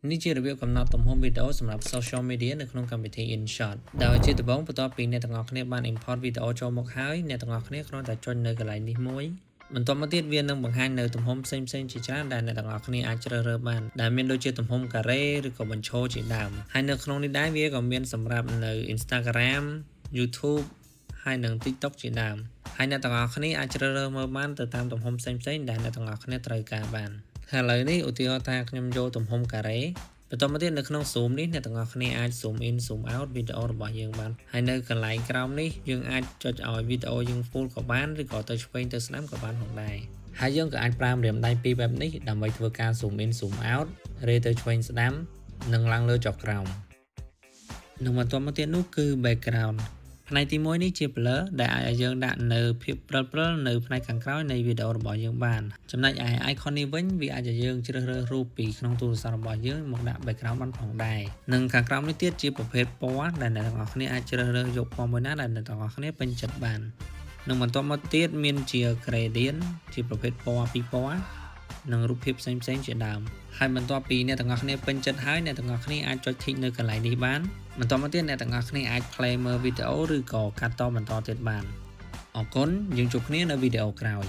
នេះជារបៀបកំណត់ទំហំវីដេអូសម្រាប់ social media នៅក្នុងកម្មវិធី InShot ដោយជាដំបូងបន្ទាប់ពីអ្នកទាំងអស់គ្នាបាន import វីដេអូចូលមកហើយអ្នកទាំងអស់គ្នាគ្រាន់តែចុចនៅកន្លែងនេះមួយបន្ទាប់មកទៀតវានឹងបង្ហាញនៅទំហំផ្សេងៗជាច្រើនដែលអ្នកទាំងអស់គ្នាអាចជ្រើសរើសបានដែលមានដូចជាទំហំការ៉េឬក៏បញ្ឈរជាដើមហើយនៅក្នុងនេះដែរវាក៏មានសម្រាប់នៅ Instagram YouTube ហើយនិង TikTok ជាដើមហើយអ្នកទាំងអស់គ្នាអាចជ្រើសរើសមើលបានទៅតាមទំហំផ្សេងៗដែលអ្នកទាំងអស់គ្នាត្រូវការបានហើយឥឡូវនេះឧទាហរណ៍ថាខ្ញុំយកទំហំការ៉េបន្តមកទៀតនៅក្នុង Zoom នេះអ្នកទាំងអស់គ្នាអាច Zoom in Zoom out វីដេអូរបស់យើងបានហើយនៅកន្លែងក្រោមនេះយើងអាចចុចឲ្យវីដេអូយើង full ក៏បានឬក៏ទៅឆ្វេងទៅស្ដាំក៏បានផងដែរហើយយើងក៏អាចប្រើម្រាមដៃពីរបែបនេះដើម្បីធ្វើការ Zoom in Zoom out រេទៅឆ្វេងស្ដាំនិងឡើងលើចុះក្រោមនិងបន្តមកទៀតនោះគឺ background ផ្នែកទី1នេះជា blur ដែលអាចឲ្យយើងដាក់នៅភាពព្រិលៗនៅផ្នែកខាងក្រោយនៃវីដេអូរបស់យើងបានចំណែកឯ icon នេះវិញវាអាចឲ្យយើងជ្រើសរើសរូបពីក្នុងទូរស័ព្ទរបស់យើងមកដាក់ background បានផងដែរនិងខាងក្រោមនេះទៀតជាប្រភេទពណ៌ដែលអ្នកទាំងអស់គ្នាអាចជ្រើសរើសយកពណ៌មួយណាដែលអ្នកទាំងអស់គ្នាពេញចិត្តបាននិងបន្ទាប់មកទៀតមានជា gradient ជាប្រភេទពណ៌ពីរពណ៌និងរូបភាពផ្សេងៗជាដើមហើយបន្ទាប់ពីអ្នកទាំងអស់គ្នាពេញចិត្តហើយអ្នកទាំងអស់គ្នាអាចចុច tick នៅកន្លែងនេះបានបន្តមកទៀតអ្នកទាំងអស់គ្នាអាច play មើលវីដេអូឬក៏កាត់តបន្តទៀតបានអរគុណយើងជួបគ្នានៅវីដេអូក្រោយ